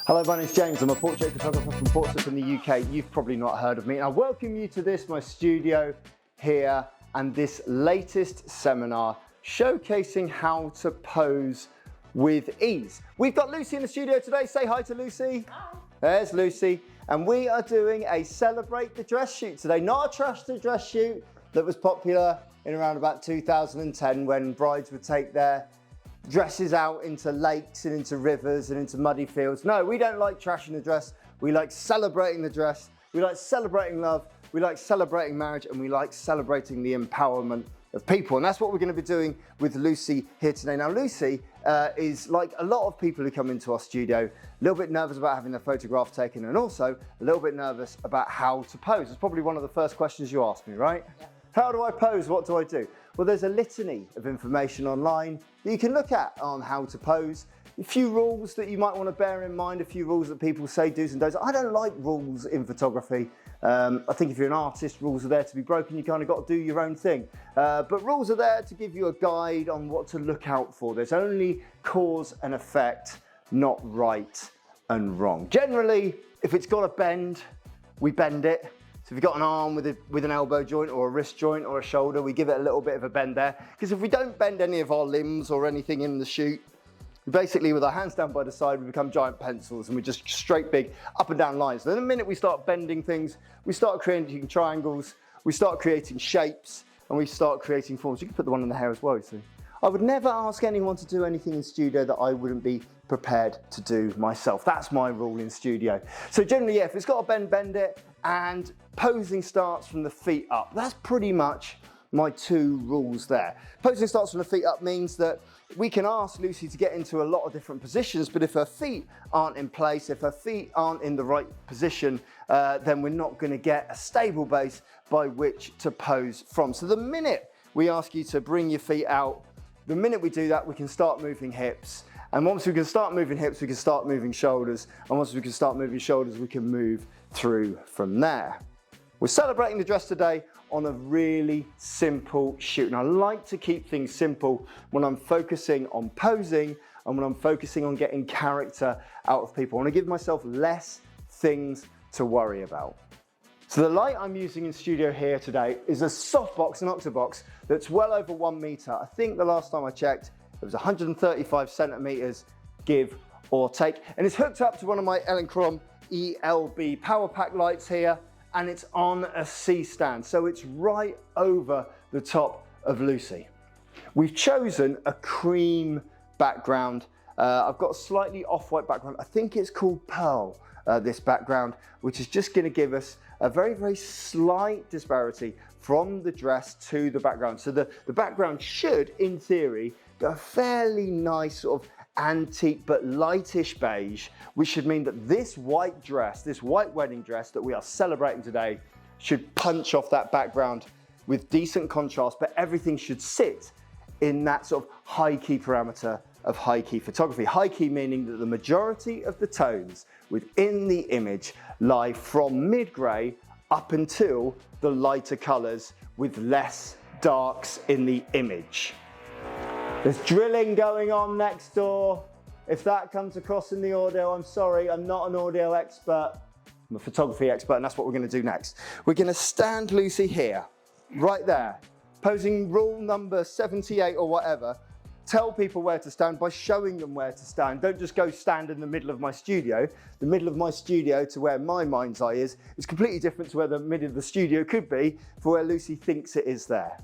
Hello, my name's James. I'm a portrait photographer from Portsmouth in the UK. You've probably not heard of me. And I welcome you to this, my studio here, and this latest seminar showcasing how to pose with ease. We've got Lucy in the studio today. Say hi to Lucy. Hi. There's Lucy. And we are doing a Celebrate the Dress shoot today. Not a Trash the Dress shoot that was popular in around about 2010 when brides would take their dresses out into lakes and into rivers and into muddy fields. No, we don't like trashing the dress. We like celebrating the dress. We like celebrating love. We like celebrating marriage, and we like celebrating the empowerment of people. And that's what we're going to be doing with Lucy here today. Now, Lucy is like a lot of people who come into our studio, a little bit nervous about having their photograph taken, and also a little bit nervous about how to pose. It's probably one of the first questions you ask me, right? Yeah. How do I pose? What do I do? Well, there's a litany of information online that you can look at on how to pose. A few rules that you might want to bear in mind, a few rules that people say do's and don'ts. I don't like rules in photography. I think if you're an artist, rules are there to be broken. You kind of got to do your own thing. But rules are there to give you a guide on what to look out for. There's only cause and effect, not right and wrong. Generally, if it's got a bend, we bend it. So if you've got an arm with an elbow joint or a wrist joint or a shoulder, we give it a little bit of a bend there. Because if we don't bend any of our limbs or anything in the shoot, basically with our hands down by the side, we become giant pencils and we're just straight big up and down lines. Then the minute we start bending things, we start creating triangles, we start creating shapes, and we start creating forms. You can put the one in the hair as well, you see. I would never ask anyone to do anything in studio that I wouldn't be prepared to do myself. That's my rule in studio. So generally, yeah, if it's got a bend, bend it, and posing starts from the feet up. That's pretty much my two rules there. Posing starts from the feet up means that we can ask Lucy to get into a lot of different positions, but if her feet aren't in place, if her feet aren't in the right position, then we're not going to get a stable base by which to pose from. So the minute we ask you to bring your feet out, the minute we do that, we can start moving hips. And once we can start moving hips, we can start moving shoulders. And once we can start moving shoulders, we can move through from there. We're celebrating the dress today on a really simple shoot. And I like to keep things simple when I'm focusing on posing and when I'm focusing on getting character out of people. I want to give myself less things to worry about. So the light I'm using in studio here today is a softbox, an octabox, that's well over 1 meter. I think the last time I checked, it was 135 centimeters, give or take. And it's hooked up to one of my Elinchrom ELB power pack lights here, and it's on a C-stand. So it's right over the top of Lucy. We've chosen a cream background. I've got a slightly off-white background. I think it's called Pearl, this background, which is just gonna give us a very, very slight disparity from the dress to the background. So the background should, in theory, go a fairly nice sort of antique but lightish beige, which should mean that this white dress, this white wedding dress that we are celebrating today, should punch off that background with decent contrast, but everything should sit in that sort of high key parameter of high key photography. High key meaning that the majority of the tones within the image lie from mid-gray up until the lighter colors with less darks in the image. There's drilling going on next door. If that comes across in the audio, I'm sorry, I'm not an audio expert. I'm a photography expert, and that's what we're gonna do next. We're gonna stand Lucy here, right there, posing rule number 78 or whatever. Tell people where to stand by showing them where to stand. Don't just go stand in the middle of my studio. The middle of my studio to where my mind's eye is completely different to where the middle of the studio could be for where Lucy thinks it is there.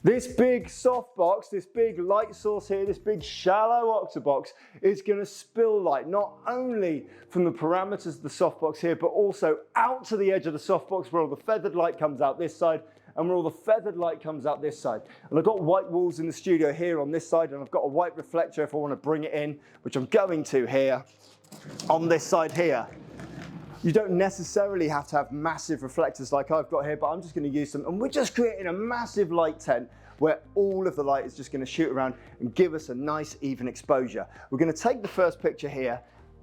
This big softbox, this big light source here, this big shallow octabox is gonna spill light, not only from the parameters of the softbox here, but also out to the edge of the softbox where all the feathered light comes out this side and where all the feathered light comes out this side. And I've got white walls in the studio here on this side, and I've got a white reflector if I wanna bring it in, which I'm going to here on this side here. You don't necessarily have to have massive reflectors like I've got here, but I'm just gonna use them. And we're just creating a massive light tent where all of the light is just gonna shoot around and give us a nice even exposure. We're gonna take the first picture here,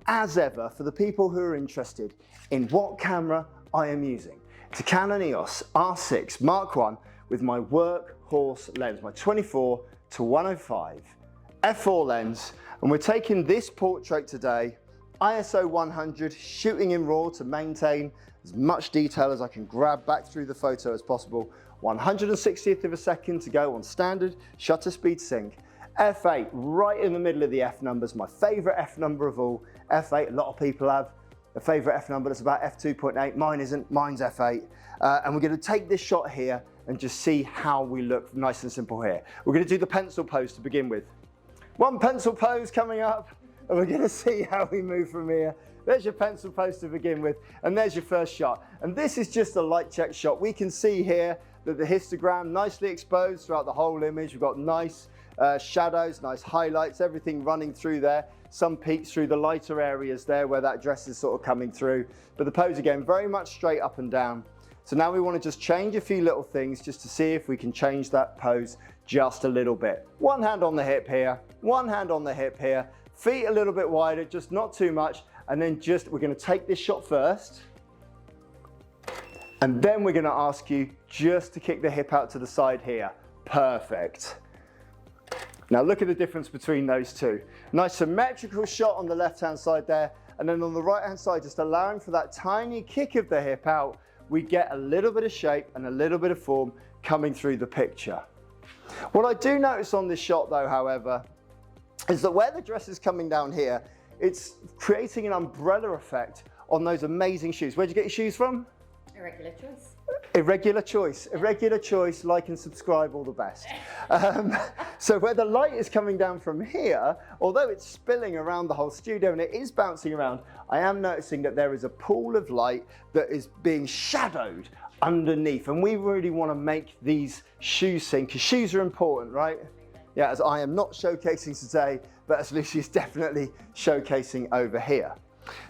as ever, for the people who are interested in what camera I am using. It's a Canon EOS R6 Mark I with my workhorse lens, my 24 to 105 f4 lens. And we're taking this portrait today ISO 100, shooting in RAW to maintain as much detail as I can grab back through the photo as possible. 160th of a second to go on standard shutter speed sync. F8 right in the middle of the F numbers, my favorite F number of all. F8, a lot of people have a favorite F number that's about F2.8. Mine isn't, mine's F8. And we're going to take this shot here and just see how we look nice and simple here. We're going to do the pencil pose to begin with. One pencil pose coming up, and we're going to see how we move from here. There's your pencil pose to begin with, and there's your first shot. And this is just a light check shot. We can see here that the histogram nicely exposed throughout the whole image. We've got nice shadows, nice highlights, everything running through there. Some peaks through the lighter areas there where that dress is sort of coming through. But the pose again, very much straight up and down. So now we want to just change a few little things just to see if we can change that pose just a little bit. One hand on the hip here, one hand on the hip here, feet a little bit wider, just not too much. And then we're going to take this shot first. And then we're going to ask you just to kick the hip out to the side here. Perfect. Now look at the difference between those two. Nice symmetrical shot on the left-hand side there. And then on the right-hand side, just allowing for that tiny kick of the hip out, we get a little bit of shape and a little bit of form coming through the picture. What I do notice on this shot though, however, is that where the dress is coming down here, it's creating an umbrella effect on those amazing shoes. Where'd you get your shoes from? Irregular choice. Irregular choice. Irregular choice, like and subscribe, all the best. So where the light is coming down from here, although it's spilling around the whole studio and it is bouncing around, I am noticing that there is a pool of light that is being shadowed underneath. And we really want to make these shoes sing, because shoes are important, right? Yeah, as I am not showcasing today, but as Lucy is definitely showcasing over here.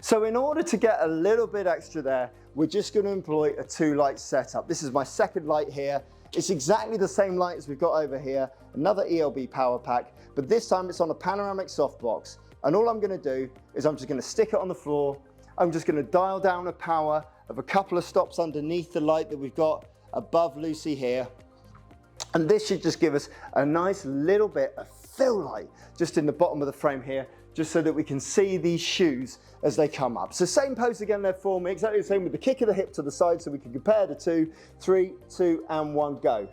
So in order to get a little bit extra there, we're just going to employ a 2-light setup. This is my second light here. It's exactly the same light as we've got over here, another ELB power pack, but this time it's on a panoramic softbox. And all I'm going to do is I'm just going to stick it on the floor. I'm just going to dial down a power of a couple of stops underneath the light that we've got above Lucy here. And this should just give us a nice little bit of fill light just in the bottom of the frame here, just so that we can see these shoes as they come up. So same pose again there for me, exactly the same with the kick of the hip to the side so we can compare the two. 3, 2, and 1, go.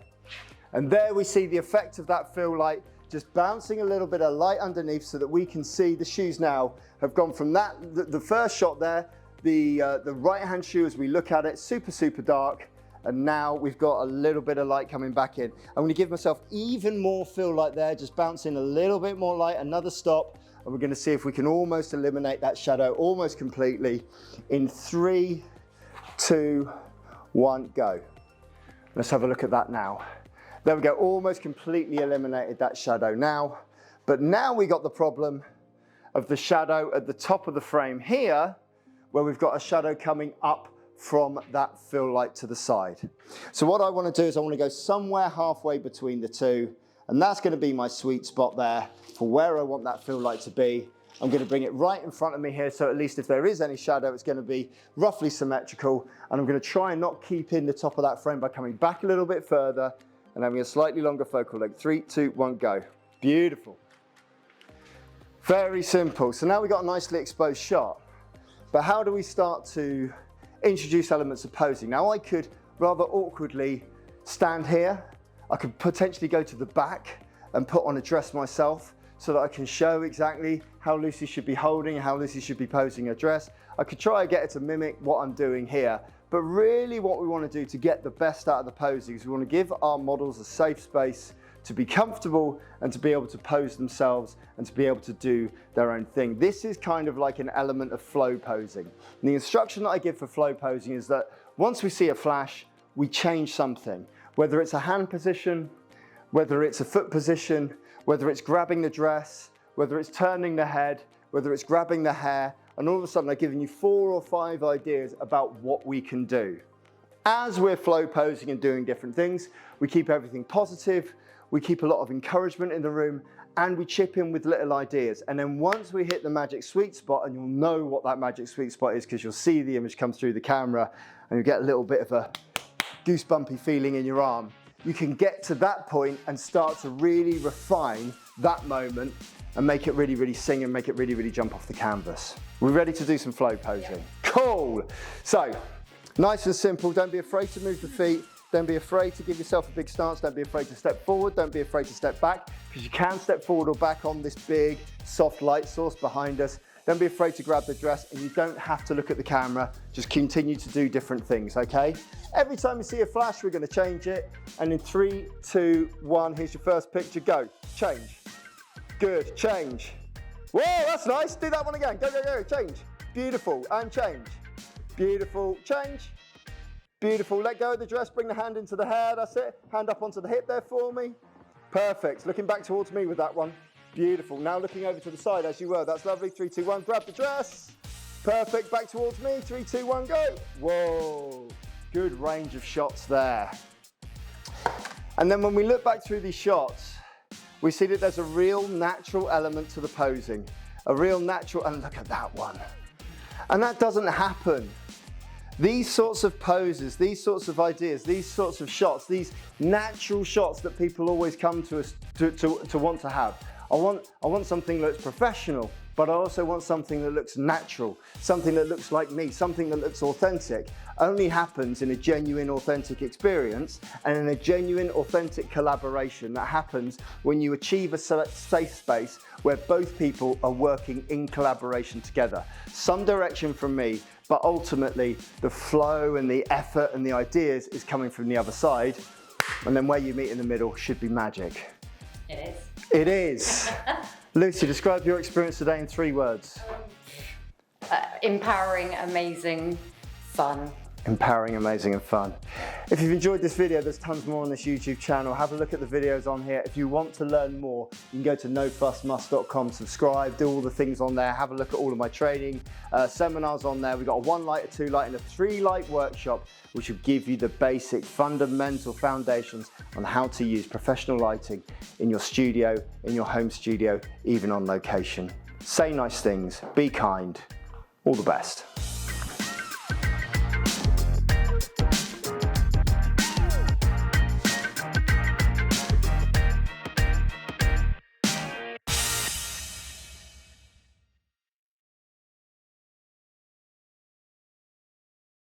And there we see the effect of that fill light, just bouncing a little bit of light underneath so that we can see the shoes now have gone from that, the first shot there, the right-hand shoe as we look at it, super, super dark. And now we've got a little bit of light coming back in. I'm going to give myself even more fill light there, just bouncing a little bit more light, another stop. And we're going to see if we can almost eliminate that shadow almost completely in 3, 2, 1, go. Let's have a look at that now. There we go, almost completely eliminated that shadow now. But now we got the problem of the shadow at the top of the frame here, where we've got a shadow coming up from that fill light to the side. So what I want to do is I want to go somewhere halfway between the two, and that's going to be my sweet spot there for where I want that fill light to be. I'm going to bring it right in front of me here, so at least if there is any shadow, it's going to be roughly symmetrical. And I'm going to try and not keep in the top of that frame by coming back a little bit further and having a slightly longer focal length. 3, 2, 1, go. Beautiful. Very simple. So now we've got a nicely exposed shot. But how do we start to introduce elements of posing? Now I could rather awkwardly stand here. I could potentially go to the back and put on a dress myself so that I can show exactly how Lucy should be holding, how Lucy should be posing her dress. I could try and get her to mimic what I'm doing here. But really what we want to do to get the best out of the posing is we want to give our models a safe space to be comfortable and to be able to pose themselves and to be able to do their own thing. This is kind of like an element of flow posing. And the instruction that I give for flow posing is that once we see a flash, we change something, whether it's a hand position, whether it's a foot position, whether it's grabbing the dress, whether it's turning the head, whether it's grabbing the hair, and all of a sudden I've given you 4 or 5 ideas about what we can do. As we're flow posing and doing different things, we keep everything positive, we keep a lot of encouragement in the room, and we chip in with little ideas. And then once we hit the magic sweet spot, and you'll know what that magic sweet spot is because you'll see the image come through the camera and you get a little bit of a goosebumpy feeling in your arm, you can get to that point and start to really refine that moment and make it really, really sing and make it really, really jump off the canvas. We're ready to do some flow posing. Yeah. Cool. So, nice and simple. Don't be afraid to move the feet. Don't be afraid to give yourself a big stance. Don't be afraid to step forward. Don't be afraid to step back, because you can step forward or back on this big, soft light source behind us. Don't be afraid to grab the dress, and you don't have to look at the camera. Just continue to do different things, okay? Every time you see a flash, we're gonna change it. And in 3, 2, 1, here's your first picture, go. Change. Good, change. Whoa, that's nice. Do that one again. Go, go, go, change. Beautiful, and change. Beautiful, change. Beautiful, let go of the dress, bring the hand into the hair, that's it. Hand up onto the hip there for me. Perfect, looking back towards me with that one. Beautiful, now looking over to the side as you were, that's lovely. 3, 2, 1, grab the dress. Perfect, back towards me, 3, 2, 1, go. Whoa, good range of shots there. And then when we look back through these shots, we see that there's a real natural element to the posing. A real natural, and look at that one. And that doesn't happen. These sorts of poses, these sorts of ideas, these sorts of shots, these natural shots that people always come to us to want to have. I want something that looks professional, but I also want something that looks natural, something that looks like me, something that looks authentic. Only happens in a genuine, authentic experience and in a genuine, authentic collaboration that happens when you achieve a safe space where both people are working in collaboration together. Some direction from me, but ultimately the flow and the effort and the ideas is coming from the other side. And then where you meet in the middle should be magic. It is. It is. Lucy, describe your experience today in 3 words. Empowering, amazing, fun. Empowering, amazing and fun. If you've enjoyed this video, there's tons more on this YouTube channel. Have a look at the videos on here. If you want to learn more, you can go to nofussmus.com, subscribe, do all the things on there, have a look at all of my training, seminars on there. We've got a 1 light, a 2 light and a 3 light workshop, which will give you the basic fundamental foundations on how to use professional lighting in your studio, in your home studio, even on location. Say nice things, be kind, all the best.